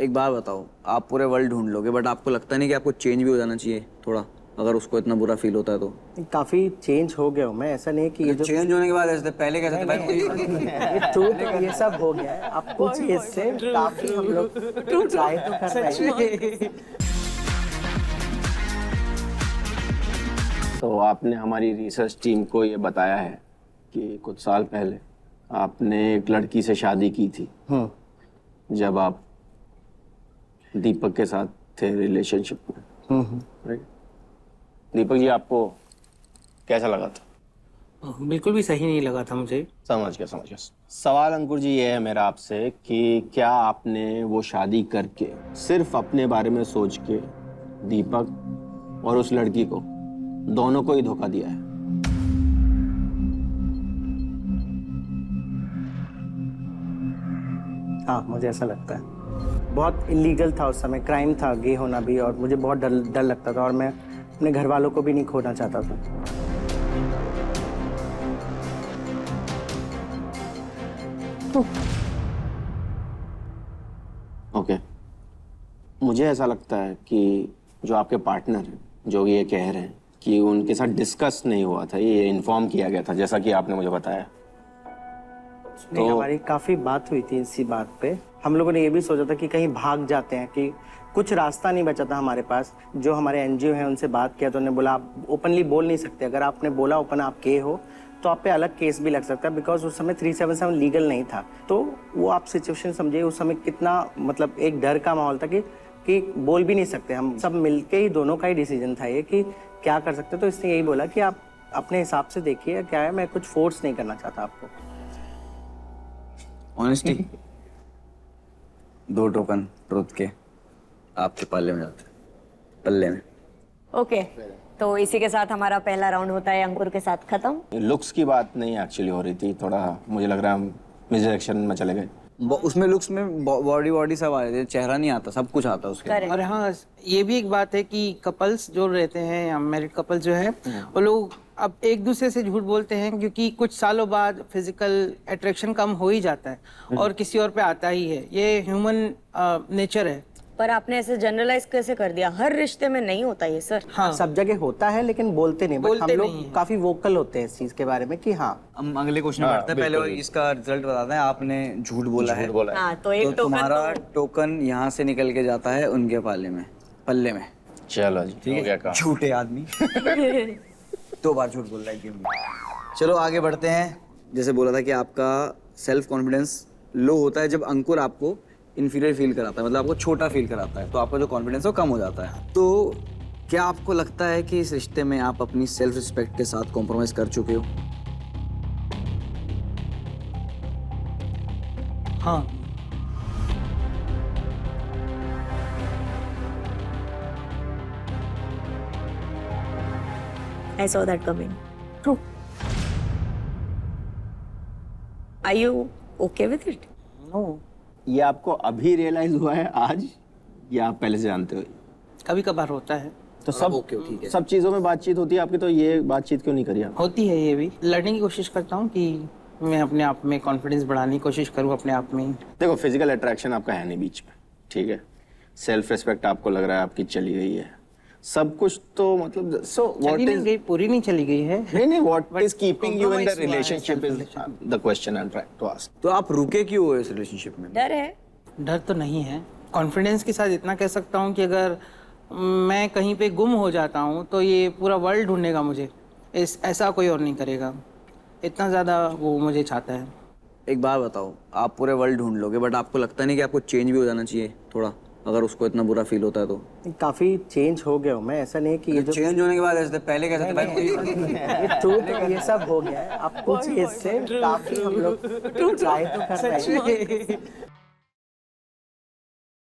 एक बात बताओ, आप पूरे वर्ल्ड ढूंढ लोगे बट आपको लगता नहीं कि आपको चेंज भी हो जाना चाहिए थोड़ा, अगर उसको इतना बुरा फील होता है तो? काफी चेंज हो गया हूँ मैं, ऐसा नहीं है कि ये जो चेंज होने के बाद ऐसे पहले कैसे थे भाई? ये ट्रू तो ये सब हो गया है। अब कुछ चीज से काफी हम लोग ट्राई तो कर रहे हैं। तो आपने हमारी रिसर्च टीम को ये बताया है कि कुछ साल पहले आपने एक लड़की से शादी की थी जब आप दीपक के साथ थे रिलेशनशिप में, राइट? दीपक जी, आपको कैसा लगा था? बिल्कुल भी सही नहीं लगा था मुझे। समझ गया। सवाल अंकुर जी ये है मेरा आपसे कि क्या आपने वो शादी करके सिर्फ अपने बारे में सोच के दीपक और उस लड़की को दोनों को ही धोखा दिया है? हाँ, मुझे ऐसा लगता है। बहुत इलीगल था उस समय, क्राइम था गे होना भी, और मुझे बहुत डर लगता था और मैं अपने घर वालों को भी नहीं खोना चाहता था। ओके। मुझे ऐसा लगता है कि जो आपके पार्टनर हैं, जो ये कह रहे हैं कि उनके साथ डिस्कस नहीं हुआ था, ये इन्फॉर्म किया गया था जैसा कि आपने मुझे बताया। नहीं, हमारी काफी बात हुई थी इसी बात पे। हम लोगों ने ये भी सोचा था कि कहीं भाग जाते हैं, कि कुछ रास्ता नहीं बचा था हमारे पास। जो हमारे एनजीओ हैं उनसे बात किया तो उन्होंने बोला आप ओपनली बोल नहीं सकते, अगर आपने बोला ओपन आप के हो तो आप पे अलग केस भी लग सकता है, बिकॉज उस समय 377 लीगल नहीं था। तो वो आप सिचुएशन समझिए, उस समय कितना मतलब एक डर का माहौल था कि बोल भी नहीं सकते। हम सब मिलके ही, दोनों का ही डिसीजन था ये कि क्या कर सकते। तो इसने यही बोला कि आप अपने हिसाब से देखिए क्या है, मैं कुछ फोर्स नहीं करना चाहता आपको। ऑनेस्टी 2 टोकन ट्रुथ के आपके पल्ले में जाते हैं, पल्ले में। ओके, तो इसी के साथ हमारा पहला राउंड होता है अंकुर के साथ खत्म। लुक्स की बात नहीं एक्चुअली हो रही थी, थोड़ा मुझे लग रहा है हम मिस डायरेक्शन में चले गए। उसमें लुक्स में बॉडी सब आ रहे थे, चेहरा नहीं आता, सब कुछ आता उसके। Correct. और हाँ, ये भी एक बात है कि कपल्स जो रहते हैं या मैरिड कपल जो है वो लोग अब एक दूसरे से झूठ बोलते हैं, क्योंकि कुछ सालों बाद फिजिकल अट्रैक्शन कम हो ही जाता है और किसी और पे आता ही है। ये ह्यूमन नेचर है। पर आपने ऐसे जनरलाइज कैसे कर दिया? हर रिश्ते में नहीं होता ये सर। हाँ, सब जगह होता है लेकिन बोलते नहीं। बट हम बोलते नहीं लोग हैं। काफी वोकल होते हैं इस चीज के बारे में कि हाँ। तो हम अगले क्वेश्चन में बढ़ते हैं, पहले इसका रिजल्ट बताते हैं। आपने झूठ बोला है, हाँ, तो एक तो टोकन तुम्हारा टोकन यहाँ से निकल के जाता है उनके पल्ले में। चलो जी, ठीक हो गया है, काम। झूठे आदमी 2 बार झूठ बोल रहा है गेम में। चलो आगे बढ़ते हैं। जैसे बोला था कि आपका सेल्फ कॉन्फिडेंस लो होता है जब अंकुर आपको इंफीरियर फील कराता है, मतलब आपको छोटा फील कराता है, तो आपका जो कॉन्फिडेंस है वो कम हो जाता है। तो क्या आपको लगता है कि इस रिश्ते में आप अपनी सेल्फ रिस्पेक्ट के साथ कॉम्प्रोमाइज कर चुके हो? हाँ, I saw that coming. True. Are you okay with it? No, ये आपको अभी रियलाइज हुआ है आज, या आप पहले से जानते हो? कभी कभार होता है। तो सब ओके, ठीक है। सब चीजों में बातचीत होती है आपकी, तो ये बातचीत क्यों नहीं करी आप? होती है, ये भी लड़ने की कोशिश करता हूँ कि मैं अपने आप में कॉन्फिडेंस बढ़ाने की कोशिश करूँ अपने आप में। देखो, फिजिकल अट्रैक्शन आपका है नहीं बीच में, ठीक है। सेल्फ रिस्पेक्ट आपको लग रहा है आपकी चली गई है, सब कुछ तो मतलब सो व्हाट चली नहीं इज गई, पूरी नहीं चली गई है। नहीं what is keeping you in the compromise हुआ है relationship is self-relation। The question I am trying to ask. तो आप रुके क्यों हो इस रिलेशनशिप में? डर है। डर तो नहीं है, कॉन्फिडेंस के साथ इतना कह सकता हूँ कि अगर मैं कहीं पे गुम हो जाता हूँ तो ये पूरा वर्ल्ड ढूंढेगा मुझे, ऐसा कोई और नहीं करेगा। इतना ज़्यादा वो मुझे चाहता है। एक बात बताओ, आप पूरे वर्ल्ड ढूंढ लोगे बट आपको लगता नहीं कि आपको चेंज भी हो जाना चाहिए थोड़ा, अगर उसको इतना बुरा फील होता है तो? काफी चेंज हो गया हूँ मैं, ऐसा नहीं है कि ये जो चेंज होने के बाद ऐसे पहले कैसे थे भाई? ये ट्रू तो ये सब हो गया है। अब कुछ चीज से काफी हम लोग ट्राई तो कर रहे हैं।